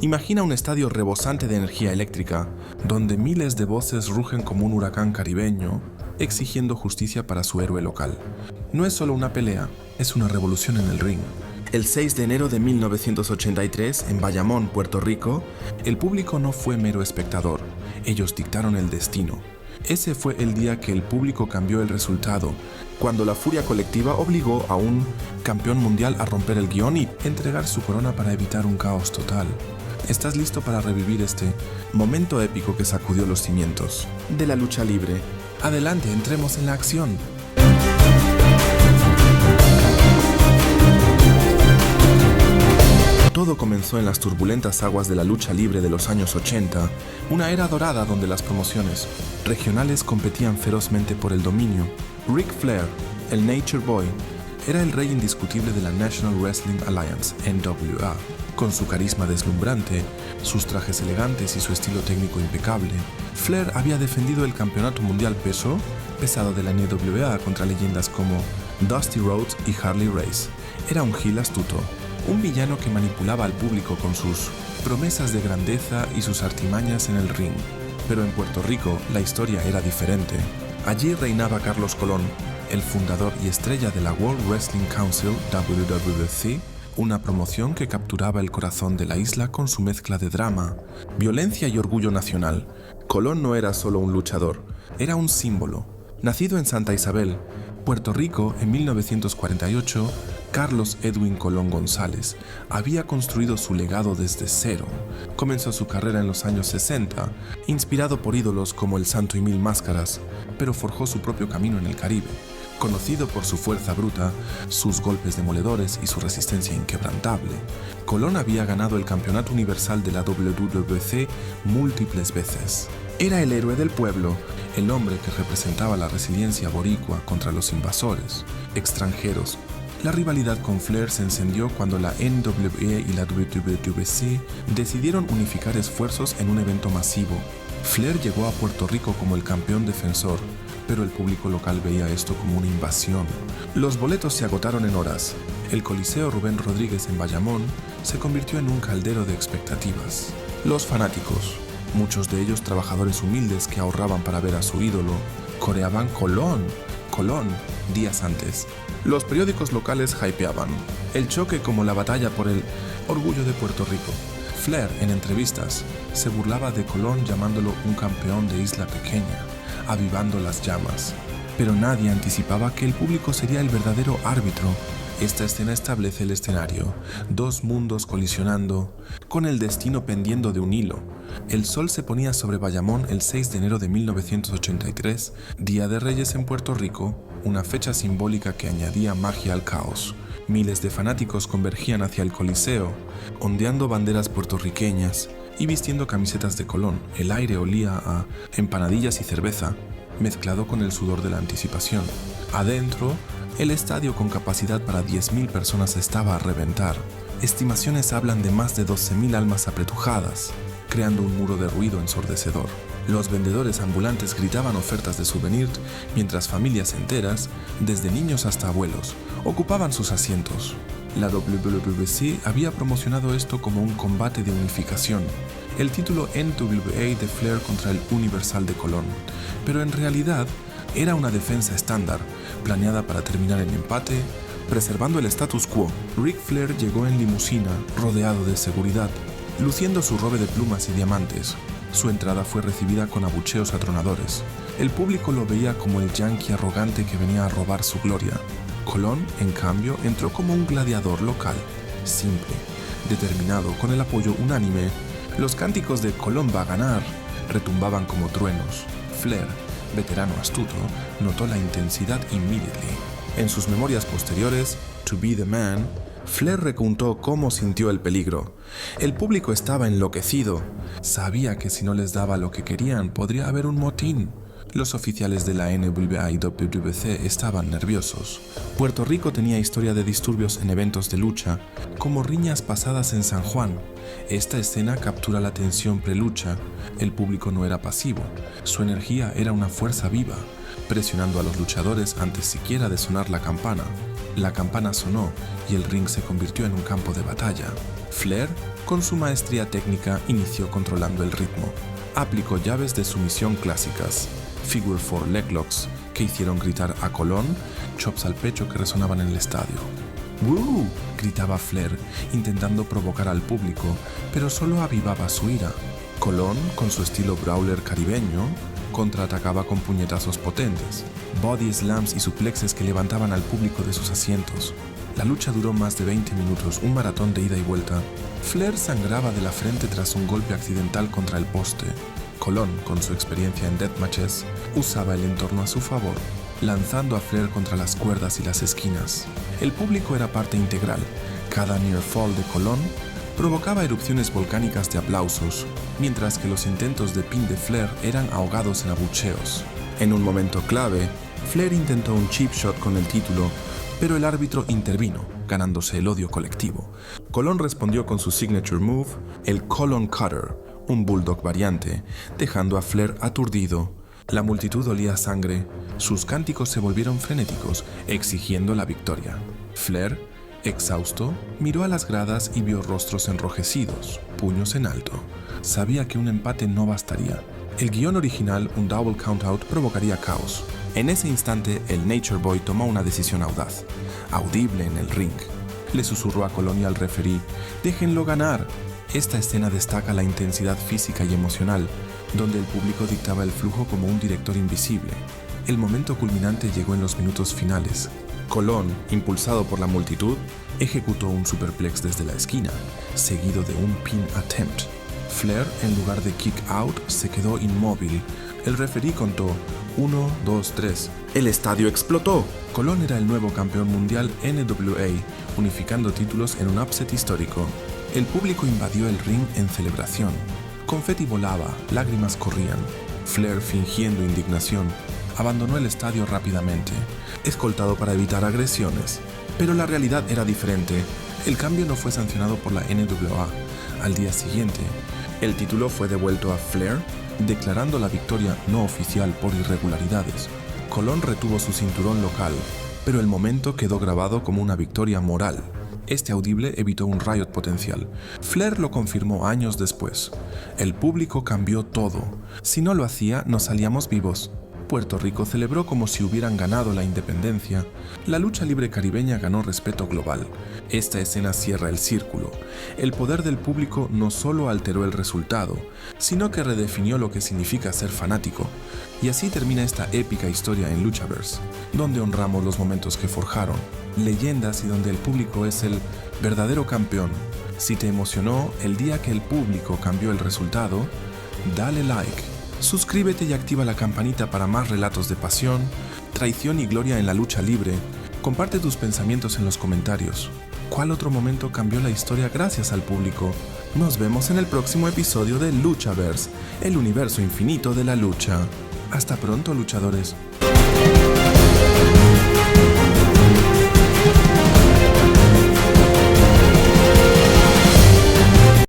Imagina un estadio rebosante de energía eléctrica, donde miles de voces rugen como un huracán caribeño, exigiendo justicia para su héroe local. No es solo una pelea, es una revolución en el ring. El 6 de enero de 1983, en Bayamón, Puerto Rico, el público no fue mero espectador, ellos dictaron el destino. Ese fue el día que el público cambió el resultado, cuando la furia colectiva obligó a un campeón mundial a romper el guión y entregar su corona para evitar un caos total. ¿Estás listo para revivir este momento épico que sacudió los cimientos de la lucha libre? Adelante, entremos en la acción. Todo comenzó en las turbulentas aguas de la lucha libre de los años 80, una era dorada donde las promociones regionales competían ferozmente por el dominio. Ric Flair, el Nature Boy, era el rey indiscutible de la National Wrestling Alliance, NWA. Con su carisma deslumbrante, sus trajes elegantes y su estilo técnico impecable, Flair había defendido el campeonato mundial peso pesado de la NWA contra leyendas como Dusty Rhodes y Harley Race. Era un heel astuto, un villano que manipulaba al público con sus promesas de grandeza y sus artimañas en el ring. Pero en Puerto Rico la historia era diferente. Allí reinaba Carlos Colón, el fundador y estrella de la World Wrestling Council, WWC, una promoción que capturaba el corazón de la isla con su mezcla de drama, violencia y orgullo nacional. Colón no era solo un luchador, era un símbolo. Nacido en Santa Isabel, Puerto Rico, en 1948, Carlos Edwin Colón González había construido su legado desde cero. Comenzó su carrera en los años 60, inspirado por ídolos como el Santo y Mil Máscaras, pero forjó su propio camino en el Caribe. Conocido por su fuerza bruta, sus golpes demoledores y su resistencia inquebrantable, Colón había ganado el campeonato universal de la WWC múltiples veces. Era el héroe del pueblo, el hombre que representaba la resiliencia boricua contra los invasores extranjeros. La rivalidad con Flair se encendió cuando la NWA y la WWC decidieron unificar esfuerzos en un evento masivo. Flair llegó a Puerto Rico como el campeón defensor, pero el público local veía esto como una invasión. Los boletos se agotaron en horas. El Coliseo Rubén Rodríguez en Bayamón se convirtió en un caldero de expectativas. Los fanáticos, muchos de ellos trabajadores humildes que ahorraban para ver a su ídolo, coreaban Colón días antes. Los periódicos locales hypeaban el choque como la batalla por el orgullo de Puerto Rico. Flair, en entrevistas, se burlaba de Colón llamándolo un campeón de isla pequeña, avivando las llamas. Pero nadie anticipaba que el público sería el verdadero árbitro. Esta escena establece el escenario, dos mundos colisionando, con el destino pendiendo de un hilo. El sol se ponía sobre Bayamón el 6 de enero de 1983, Día de Reyes en Puerto Rico, una fecha simbólica que añadía magia al caos. Miles de fanáticos convergían hacia el Coliseo, ondeando banderas puertorriqueñas y vistiendo camisetas de Colón. El aire olía a empanadillas y cerveza, mezclado con el sudor de la anticipación. Adentro, el estadio con capacidad para 10.000 personas estaba a reventar. Estimaciones hablan de más de 12.000 almas apretujadas, creando un muro de ruido ensordecedor. Los vendedores ambulantes gritaban ofertas de souvenir, mientras familias enteras, desde niños hasta abuelos, ocupaban sus asientos. La WWC había promocionado esto como un combate de unificación, el título NWA de Flair contra el Universal de Colón, pero en realidad era una defensa estándar, planeada para terminar en empate, preservando el status quo. Ric Flair llegó en limusina, rodeado de seguridad, luciendo su robe de plumas y diamantes. Su entrada fue recibida con abucheos atronadores. El público lo veía como el yankee arrogante que venía a robar su gloria. Colón, en cambio, entró como un gladiador local, simple, determinado, con el apoyo unánime. Los cánticos de "Colón va a ganar" retumbaban como truenos. Flair, veterano astuto, notó la intensidad immediately. En sus memorias posteriores, To Be the Man, Flair recontó cómo sintió el peligro. El público estaba enloquecido. Sabía que si no les daba lo que querían, podría haber un motín. Los oficiales de la NWA y WWC estaban nerviosos. Puerto Rico tenía historia de disturbios en eventos de lucha, como riñas pasadas en San Juan. Esta escena captura la tensión prelucha. El público no era pasivo. Su energía era una fuerza viva, presionando a los luchadores antes siquiera de sonar la campana. La campana sonó y el ring se convirtió en un campo de batalla. Flair, con su maestría técnica, inició controlando el ritmo. Aplicó llaves de sumisión clásicas, Figure 4 leg locks, que hicieron gritar a Colón, chops al pecho que resonaban en el estadio. ¡Woo!, gritaba Flair, intentando provocar al público, pero solo avivaba su ira. Colón, con su estilo brawler caribeño, contraatacaba con puñetazos potentes, body slams y suplexes que levantaban al público de sus asientos. La lucha duró más de 20 minutos, un maratón de ida y vuelta. Flair sangraba de la frente tras un golpe accidental contra el poste. Colón, con su experiencia en deathmatches, usaba el entorno a su favor, lanzando a Flair contra las cuerdas y las esquinas. El público era parte integral. Cada near fall de Colón provocaba erupciones volcánicas de aplausos, mientras que los intentos de pin de Flair eran ahogados en abucheos. En un momento clave, Flair intentó un cheap shot con el título, pero el árbitro intervino, ganándose el odio colectivo. Colón respondió con su signature move, el Colón Cutter, un bulldog variante, dejando a Flair aturdido. La multitud olía sangre, sus cánticos se volvieron frenéticos, exigiendo la victoria. Flair, exhausto, miró a las gradas y vio rostros enrojecidos, puños en alto. Sabía que un empate no bastaría. El guión original, un double countout, provocaría caos. En ese instante, el Nature Boy tomó una decisión audaz, audible en el ring. Le susurró a Colón y al referí, «¡Déjenlo ganar!». Esta escena destaca la intensidad física y emocional, donde el público dictaba el flujo como un director invisible. El momento culminante llegó en los minutos finales. Colón, impulsado por la multitud, ejecutó un superplex desde la esquina, seguido de un pin attempt. Flair, en lugar de kick out, se quedó inmóvil. El referí contó 1, 2, 3. El estadio explotó. Colón era el nuevo campeón mundial NWA, unificando títulos en un upset histórico. El público invadió el ring en celebración. Confeti volaba, lágrimas corrían. Flair, fingiendo indignación, abandonó el estadio rápidamente, escoltado para evitar agresiones. Pero la realidad era diferente. El cambio no fue sancionado por la NWA. Al día siguiente, el título fue devuelto a Flair, declarando la victoria no oficial por irregularidades. Colón retuvo su cinturón local, pero el momento quedó grabado como una victoria moral. Este audible evitó un riot potencial. Flair lo confirmó años después. El público cambió todo. Si no lo hacía, no salíamos vivos. Puerto Rico celebró como si hubieran ganado la independencia. La lucha libre caribeña ganó respeto global. Esta escena cierra el círculo. El poder del público no solo alteró el resultado, sino que redefinió lo que significa ser fanático. Y así termina esta épica historia en Luchaverse, donde honramos los momentos que forjaron, leyendas y donde el público es el verdadero campeón. Si te emocionó el día que el público cambió el resultado, dale like. Suscríbete y activa la campanita para más relatos de pasión, traición y gloria en la lucha libre. Comparte tus pensamientos en los comentarios. ¿Cuál otro momento cambió la historia gracias al público? Nos vemos en el próximo episodio de Luchaverse, el universo infinito de la lucha. Hasta pronto, luchadores.